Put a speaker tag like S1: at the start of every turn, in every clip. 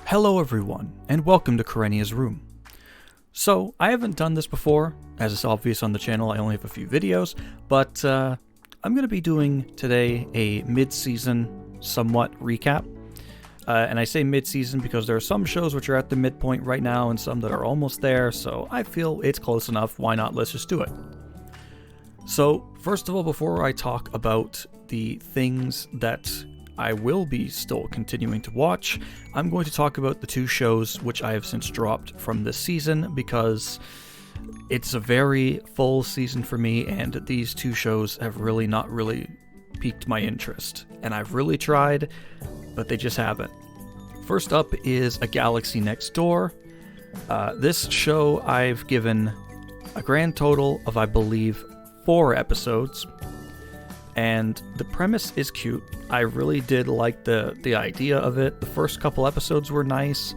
S1: Hello everyone, and welcome to Kareniya's room. So, I haven't done this before, as is obvious on the channel, I only have a few videos, but I'm going to be doing today a mid-season somewhat recap. And I say mid-season because there are some shows which are at the midpoint right now and some that are almost there, so I feel it's close enough, why not, let's just do it. So, first of all, before I talk about the things that I will be still continuing to watch, I'm going to talk about the two shows which I have since dropped from this season because it's a very full season for me and these two shows have not really piqued my interest. And I've really tried, but they just haven't. First up is A Galaxy Next Door. This show I've given a grand total of, I believe, 4 episodes. And the premise is cute. I really did like the idea of it. The first couple episodes were nice,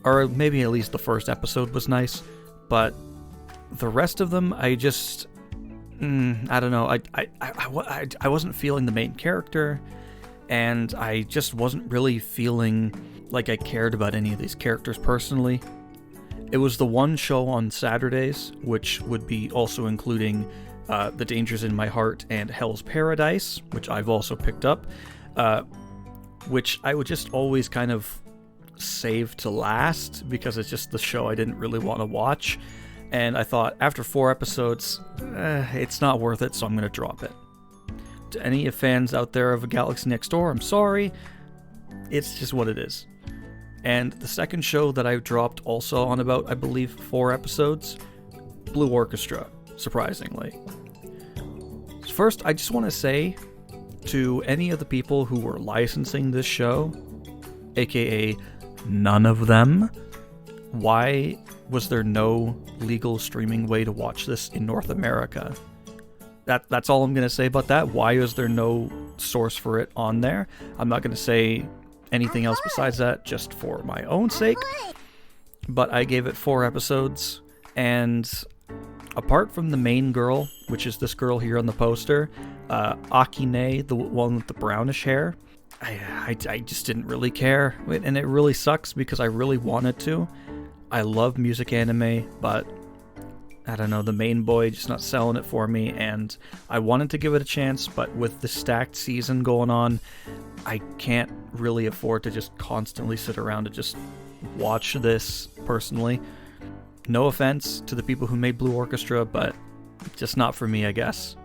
S1: or maybe at least the first episode was nice, but the rest of them, I just, I don't know. I wasn't feeling the main character, and I just wasn't really feeling like I cared about any of these characters personally. It was the one show on Saturdays, which would be also including The Dangers in My Heart and Hell's Paradise, which I've also picked up, which I would just always kind of save to last because it's just the show I didn't really want to watch. And I thought after 4 episodes, it's not worth it, so I'm going to drop it. To any fans out there of A Galaxy Next Door, I'm sorry. It's just what it is. And the second show that I dropped also on about, I believe, 4 episodes, Blue Orchestra. Surprisingly. First, I just want to say to any of the people who were licensing this show, aka none of them, why was there no legal streaming way to watch this in North America? That's all I'm going to say about that. Why is there no source for it on there? I'm not going to say anything else besides that, just for my own sake. But I gave it 4 episodes, and apart from the main girl, which is this girl here on the poster, Akine, the one with the brownish hair, I just didn't really care. And it really sucks because I really wanted to. I love music anime, but I don't know, the main boy just not selling it for me, and I wanted to give it a chance, but with the stacked season going on, I can't really afford to just constantly sit around and just watch this personally. No offense to the people who made Blue Orchestra, but just not for me, I guess.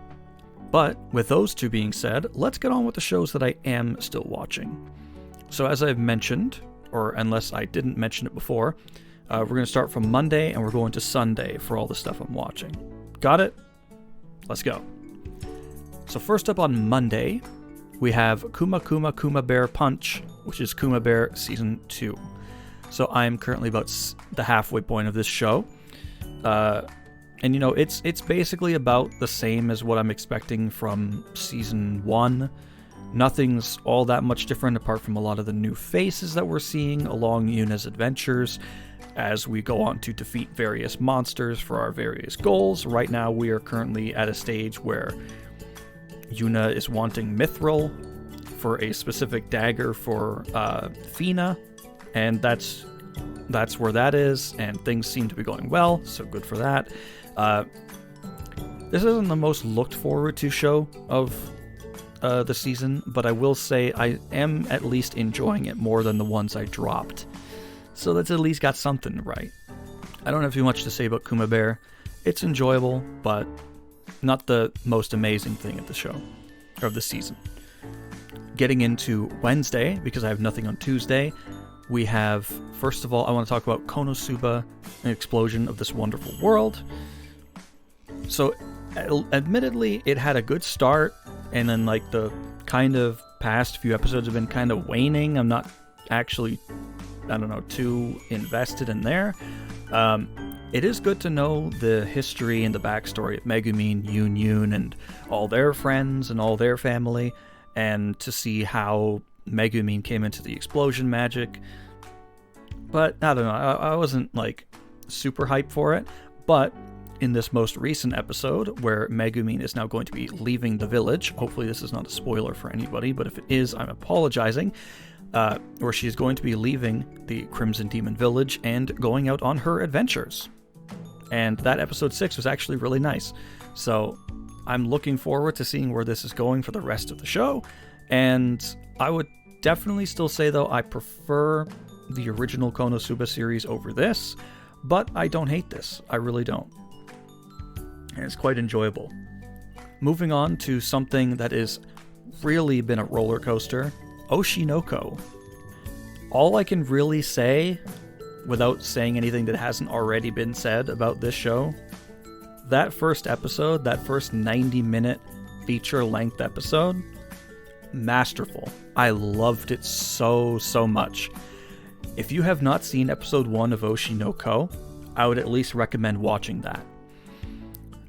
S1: But with those two being said, let's get on with the shows that I am still watching. So as I've mentioned, or unless I didn't mention it before, we're going to start from Monday and we're going to Sunday for all the stuff I'm watching. Got it? Let's go. So first up on Monday, we have Kuma Bear Punch, which is Kuma Bear Season 2. So I'm currently about the halfway point of this show. And you know, it's basically about the same as what I'm expecting from Season 1. Nothing's all that much different apart from a lot of the new faces that we're seeing along Yuna's adventures as we go on to defeat various monsters for our various goals. Right now we are currently at a stage where Yuna is wanting Mithril for a specific dagger for Fina. And that's where that is, and things seem to be going well, so good for that. This isn't the most looked forward to show of the season, but I will say I am at least enjoying it more than the ones I dropped. So that's at least got something right. I don't have too much to say about Kuma Bear. It's enjoyable, but not the most amazing thing of the show, or of the season. Getting into Wednesday, because I have nothing on Tuesday, we have, first of all, I want to talk about Konosuba, an explosion of this wonderful world. So, admittedly, it had a good start, and then, like, the kind of past few episodes have been kind of waning. I'm not actually, I don't know, too invested in there. It is good to know the history and the backstory of Megumin, Yun, and all their friends and all their family, and to see how Megumin came into the explosion magic. But I don't know, I wasn't like super hyped for it. But in this most recent episode, where Megumin is now going to be leaving the village, hopefully this is not a spoiler for anybody, but if it is, I'm apologizing. where she's going to be leaving the Crimson Demon Village and going out on her adventures. And that episode 6 was actually really nice. So I'm looking forward to seeing where this is going for the rest of the show. And I would definitely still say, though, I prefer the original Konosuba series over this, but I don't hate this. I really don't. And it's quite enjoyable. Moving on to something that has really been a roller coaster, Oshi No Ko. All I can really say, without saying anything that hasn't already been said about this show, that first episode, that first 90-minute feature-length episode, masterful. I loved it so much. If you have not seen episode 1 of Oshi No Ko, I would at least recommend watching that.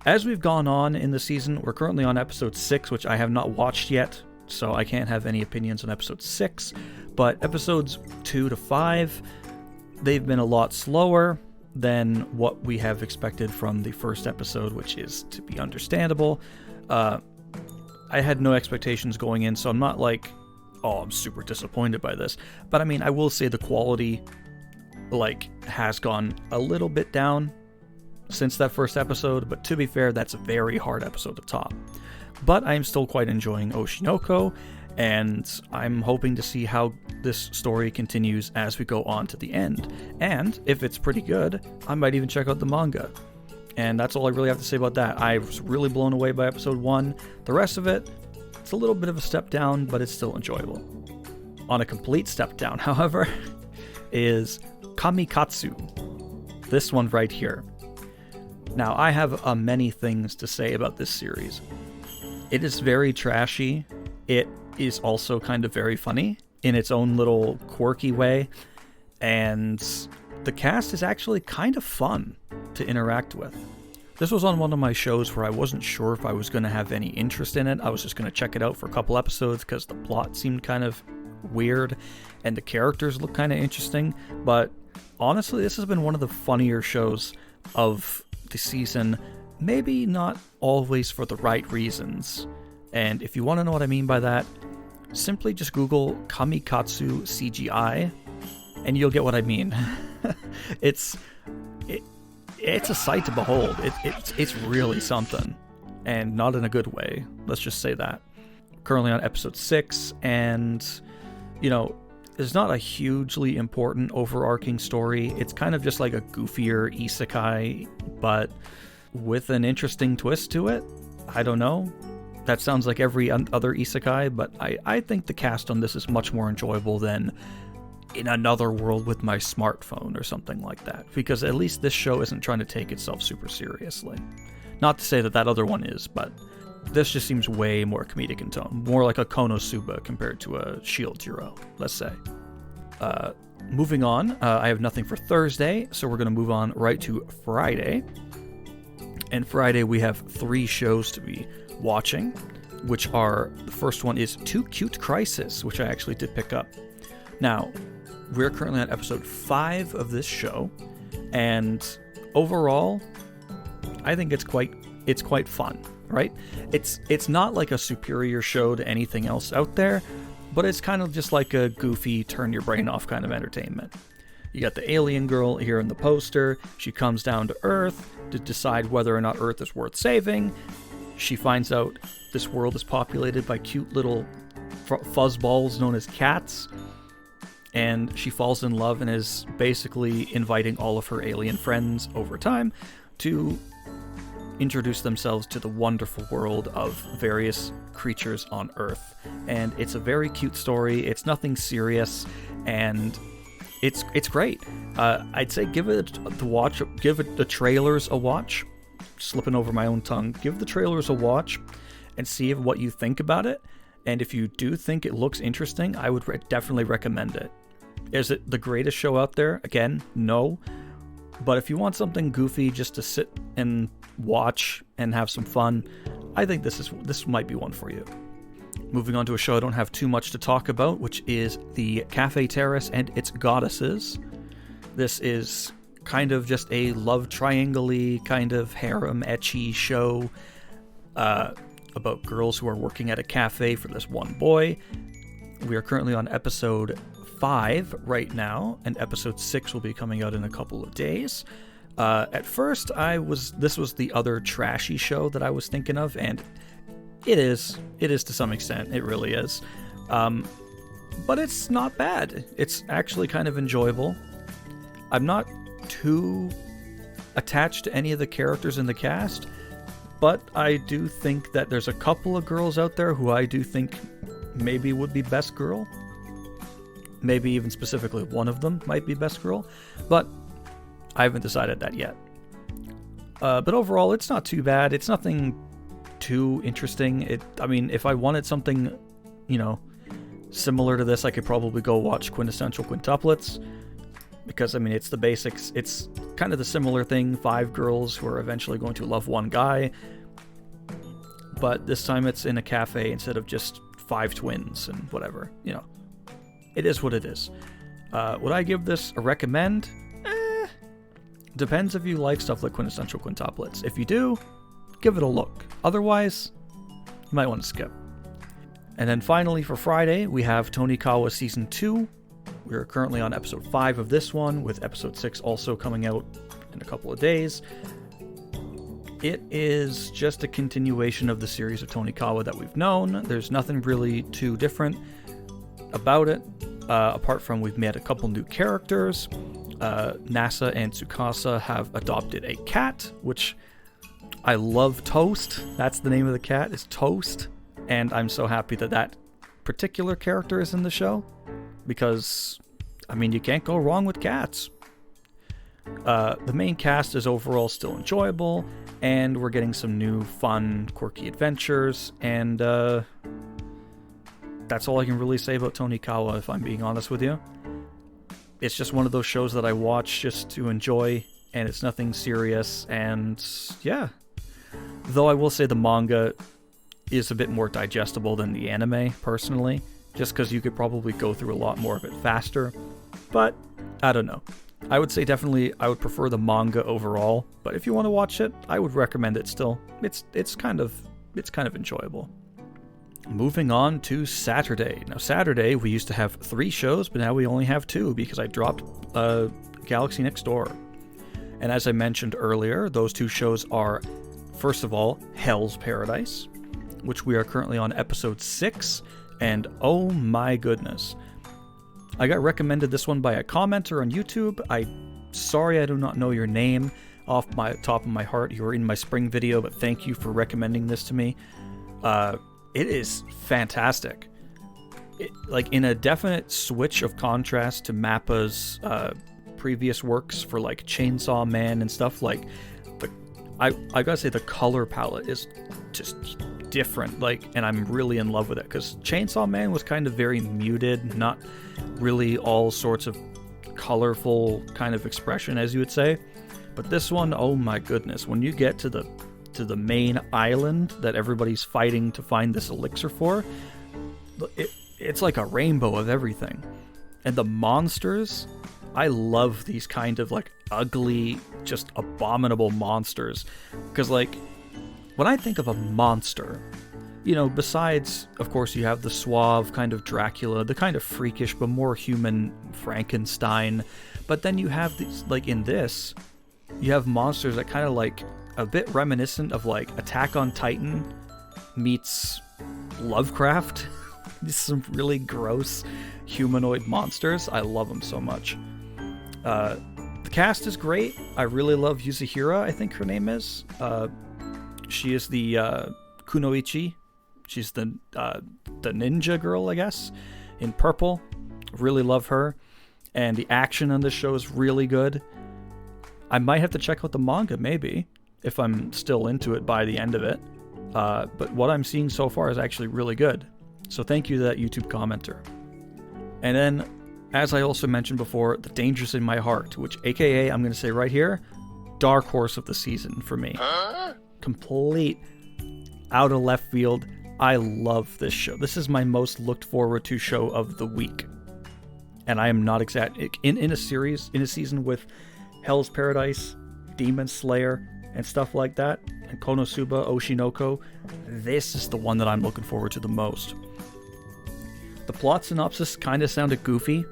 S1: As we've gone on in the season, we're currently on episode 6, which I have not watched yet, so I can't have any opinions on episode 6, but episodes 2 to 5, they've been a lot slower than what we have expected from the first episode, which is to be understandable. I had no expectations going in, so I'm not like, oh, I'm super disappointed by this. But I mean, I will say the quality, has gone a little bit down since that first episode, but to be fair, that's a very hard episode to top. But I'm still quite enjoying Oshi No Ko, and I'm hoping to see how this story continues as we go on to the end. And if it's pretty good, I might even check out the manga. And that's all I really have to say about that. I was really blown away by episode 1. The rest of it, it's a little bit of a step down, but it's still enjoyable. On a complete step down, however, is KamiKatsu. This one right here. Now, I have many things to say about this series. It is very trashy. It is also kind of very funny in its own little quirky way. And the cast is actually kind of fun to interact with. This was on one of my shows where I wasn't sure if I was going to have any interest in it. I was just going to check it out for a couple episodes because the plot seemed kind of weird and the characters looked kind of interesting. But honestly, this has been one of the funnier shows of the season. Maybe not always for the right reasons. And if you want to know what I mean by that, simply just Google KamiKatsu CGI and you'll get what I mean. It's a sight to behold. It's really something, and not in a good way. Let's just say that. Currently on episode 6, and it's not a hugely important overarching story. It's kind of just like a goofier isekai, but with an interesting twist to it. I don't know. That sounds like every other isekai, but I think the cast on this is much more enjoyable than In Another World with My Smartphone or something like that, because at least this show isn't trying to take itself super seriously. Not to say that that other one is, but this just seems way more comedic in tone, more like a Konosuba compared to a Shield Hero, let's say. Moving on, I have nothing for Thursday, so we're going to move on right to Friday. And Friday we have 3 shows to be watching, which are, the first one is Too Cute Crisis, which I actually did pick up. Now, we're currently on episode 5 of this show, and overall, I think it's quite fun, right? It's not like a superior show to anything else out there, but it's kind of just like a goofy, turn your brain off kind of entertainment. You got the alien girl here in the poster. She comes down to Earth to decide whether or not Earth is worth saving. She finds out this world is populated by cute little fuzzballs known as cats. And she falls in love and is basically inviting all of her alien friends over time to introduce themselves to the wonderful world of various creatures on Earth. And it's a very cute story. It's nothing serious, and it's great. I'd say give it the trailers a watch. Slipping over my own tongue. Give the trailers a watch and see what you think about it. And if you do think it looks interesting, I would definitely recommend it. Is it the greatest show out there? Again, no. But if you want something goofy just to sit and watch and have some fun, I think this might be one for you. Moving on to a show I don't have too much to talk about, which is the Cafe Terrace and its Goddesses. This is kind of just a love triangle-y, kind of harem ecchi show about girls who are working at a cafe for this one boy. We are currently on episode 5 right now, and episode 6 will be coming out in a couple of days. At first, this was the other trashy show that I was thinking of, and it is to some extent. It really is. But it's not bad. It's actually kind of enjoyable. I'm not too attached to any of the characters in the cast, but I do think that there's a couple of girls out there who I do think maybe would be best girl. Maybe even specifically one of them might be best girl, but I haven't decided that yet. But overall, it's not too bad. It's nothing too interesting. I mean, if I wanted something, similar to this, I could probably go watch Quintessential Quintuplets, because, I mean, it's the basics. It's kind of the similar thing, 5 girls who are eventually going to love one guy, but this time it's in a cafe instead of just 5 twins and whatever, It is what it is. Would I give this a recommend? Depends if you like stuff like Quintessential Quintuplets. If you do, give it a look. Otherwise, you might want to skip. And then finally for Friday, we have Tonikawa Season 2. We're currently on episode 5 of this one, with episode 6 also coming out in a couple of days. It is just a continuation of the series of Tonikawa that we've known. There's nothing really too different about it, apart from we've met a couple new characters. Nasa and Tsukasa have adopted a cat, which I love. Toast. That's the name of the cat, is Toast. And I'm so happy that that particular character is in the show, because, I mean, you can't go wrong with cats. The main cast is overall still enjoyable, and we're getting some new, fun, quirky adventures, and that's all I can really say about Tonikawa, if I'm being honest with you. It's just one of those shows that I watch just to enjoy, and it's nothing serious, and yeah. Though I will say the manga is a bit more digestible than the anime, personally, just because you could probably go through a lot more of it faster, but I don't know. I would say definitely I would prefer the manga overall, but if you want to watch it, I would recommend it still. It's kind of enjoyable. Moving on to Saturday. Now, Saturday, we used to have 3 shows, but now we only have 2 because I dropped Galaxy Next Door. And as I mentioned earlier, those 2 shows are, first of all, Hell's Paradise, which we are currently on episode 6, and oh my goodness. I got recommended this one by a commenter on YouTube. Sorry I do not know your name off my top of my heart. You were in my spring video, but thank you for recommending this to me. It is fantastic. Like, in a definite switch of contrast to Mappa's previous works for, like, Chainsaw Man and stuff, like, I gotta say the color palette is just different, like, and I'm really in love with it, because Chainsaw Man was kind of very muted, not really all sorts of colorful kind of expression, as you would say. But this one, oh my goodness, when you get to the main island that everybody's fighting to find this elixir for, it's like a rainbow of everything. And the monsters, I love these kind of, like, ugly, just abominable monsters, because, like, when I think of a monster, besides, of course, you have the suave kind of Dracula, the kind of freakish but more human Frankenstein, but then you have these, like, in this, you have monsters that kind of, like, a bit reminiscent of, like, Attack on Titan meets Lovecraft. These are some really gross humanoid monsters. I love them so much. The cast is great. I really love Yuzahira, I think her name is. She is the Kunoichi. She's the ninja girl, I guess, in purple. Really love her. And the action on this show is really good. I might have to check out the manga, maybe, if I'm still into it by the end of it. But what I'm seeing so far is actually really good. So thank you to that YouTube commenter. And then, as I also mentioned before, The Dangers in My Heart, which, aka, I'm going to say right here, dark horse of the season for me. Complete out of left field. I love this show. This is my most looked forward to show of the week. And I am not ecstatic. In a season with Hell's Paradise, Demon Slayer, and stuff like that, and Konosuba, Oshi No Ko, this is the one that I'm looking forward to the most. The plot synopsis kind of sounded goofy,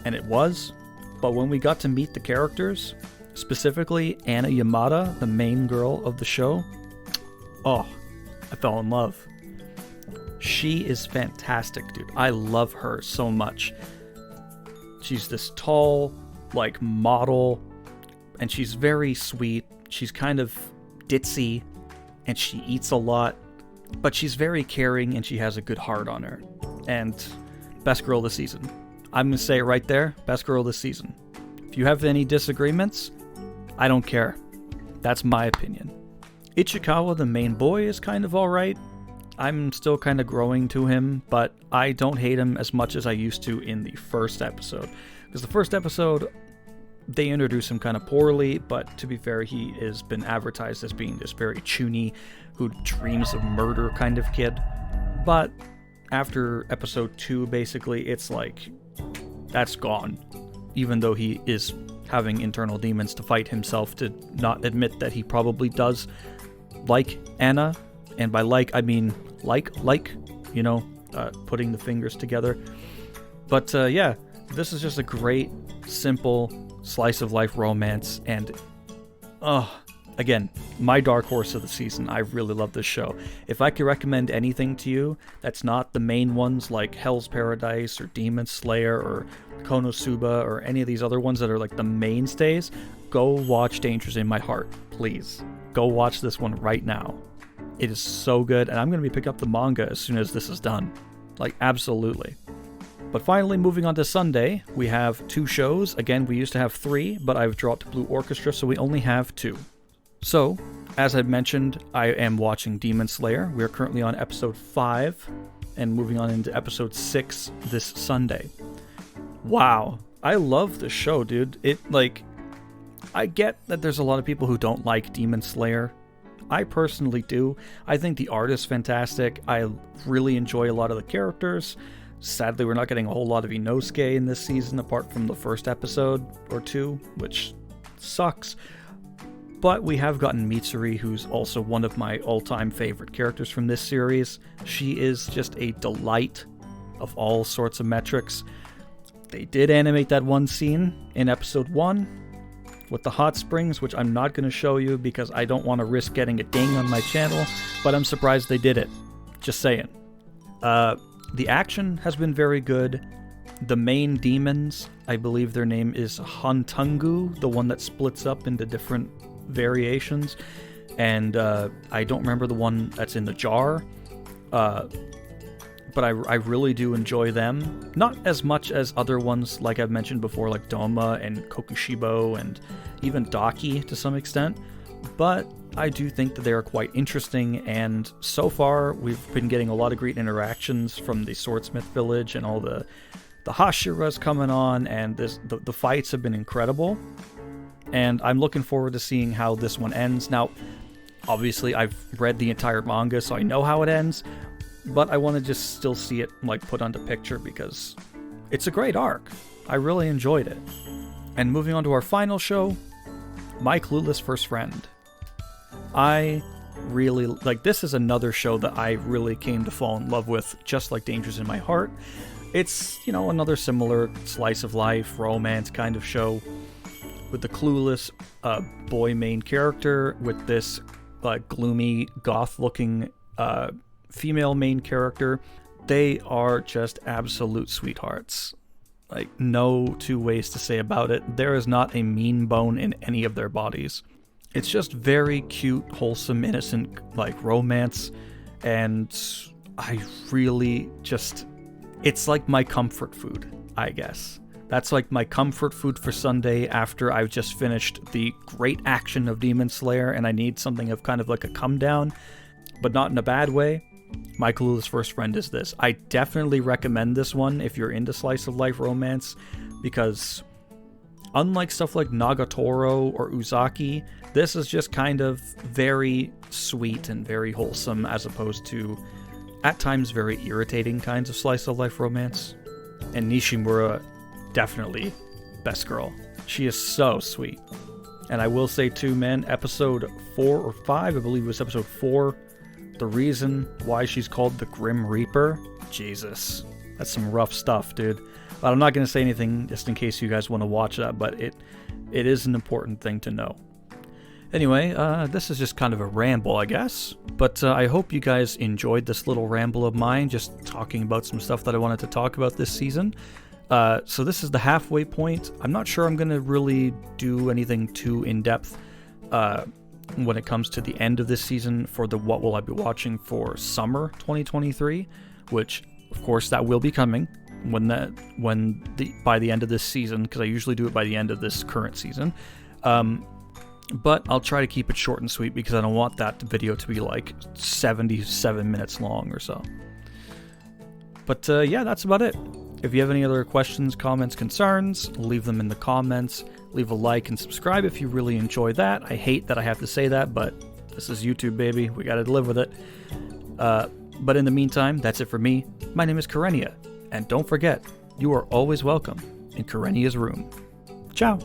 S1: and it was. But when we got to meet the characters, specifically Anna Yamada, the main girl of the show, oh, I fell in love. She is fantastic, dude. I love her so much. She's this tall, like, model, and she's very sweet. She's kind of ditzy, and she eats a lot, but she's very caring, and she has a good heart on her. And best girl this season. I'm going to say it right there, best girl this season. If you have any disagreements, I don't care. That's my opinion. Ichikawa, the main boy, is kind of alright. I'm still kind of growing to him, but I don't hate him as much as I used to in the first episode. Because the first episode, they introduced him kind of poorly, but to be fair, he has been advertised as being this very chuny, who dreams of murder kind of kid. But after episode 2, basically, it's like, that's gone. Even though he is having internal demons to fight himself to not admit that he probably does like Anna. And by like, I mean you know, putting the fingers together. But yeah, this is just a great, simple, slice-of-life romance. And, again, my dark horse of the season. I really love this show. If I could recommend anything to you that's not the main ones like Hell's Paradise or Demon Slayer or Konosuba or any of these other ones that are like the mainstays, go watch Dangers in My Heart, please. Go watch this one right now. It is so good, and I'm going to be picking up the manga as soon as this is done. Like, absolutely. But finally, moving on to Sunday, we have 2 shows. Again, we used to have 3, but I've dropped Blue Orchestra, so we only have 2. So, as I mentioned, I am watching Demon Slayer. We are currently on episode 5, and moving on into episode 6 this Sunday. Wow. I love this show, dude. I get that there's a lot of people who don't like Demon Slayer. I personally do. I think the art is fantastic. I really enjoy a lot of the characters. Sadly, we're not getting a whole lot of Inosuke in this season, apart from the first episode or 2, which sucks. But we have gotten Mitsuri, who's also one of my all-time favorite characters from this series. She is just a delight of all sorts of metrics. They did animate that one scene in episode 1, with the hot springs, which I'm not going to show you because I don't want to risk getting a ding on my channel, but I'm surprised they did it. Just saying. The action has been very good. The main demons, I believe their name is Hantungu, the one that splits up into different variations, and I don't remember the one that's in the jar, but I really do enjoy them. Not as much as other ones, like I've mentioned before, like Doma and Kokushibo and even Daki to some extent, but I do think that they are quite interesting, and so far we've been getting a lot of great interactions from the Swordsmith Village, and all the Hashiras coming on, and the fights have been incredible, and I'm looking forward to seeing how this one ends. Now, obviously I've read the entire manga, so I know how it ends, but I want to just still see it like put onto picture because it's a great arc. I really enjoyed it. And moving on to our final show, My Clueless First Friend. I really like, this is another show that I really came to fall in love with, just like Dangers in My Heart. It's, you know, another similar slice of life, romance kind of show with the clueless boy main character with this gloomy, goth-looking female main character. They are just absolute sweethearts. Like, no two ways to say about it. There is not a mean bone in any of their bodies. It's just very cute, wholesome, innocent, like, romance, and I really just... It's like my comfort food, I guess. That's like my comfort food for Sunday after I've just finished the great action of Demon Slayer, and I need something of kind of like a come down, but not in a bad way. My Clueless First Friend is this. I definitely recommend this one if you're into slice of life romance, because unlike stuff like Nagatoro or Uzaki, this is just kind of very sweet and very wholesome, as opposed to, at times, very irritating kinds of slice of life romance. And Nishimura, definitely best girl. She is so sweet. And I will say too, man, episode 4 or 5, I believe it was episode 4, the reason why she's called the Grim Reaper, Jesus, that's some rough stuff, dude. But I'm not going to say anything just in case you guys want to watch that, but it is an important thing to know. Anyway, this is just kind of a ramble, I guess, but I hope you guys enjoyed this little ramble of mine, just talking about some stuff that I wanted to talk about this season. So this is the halfway point. I'm not sure I'm going to really do anything too in-depth when it comes to the end of this season for the what will I be watching for summer 2023, which, of course, that will be coming by the end of this season, because I usually do it by the end of this current season. But I'll try to keep it short and sweet because I don't want that video to be like 77 minutes long or so. But yeah, that's about it. If you have any other questions, comments, concerns, leave them in the comments. Leave a like and subscribe if you really enjoy that. I hate that I have to say that, but this is YouTube, baby. We gotta live with it. But in the meantime, that's it for me. My name is Kareniya, and don't forget, you are always welcome in Kareniya's room. Ciao!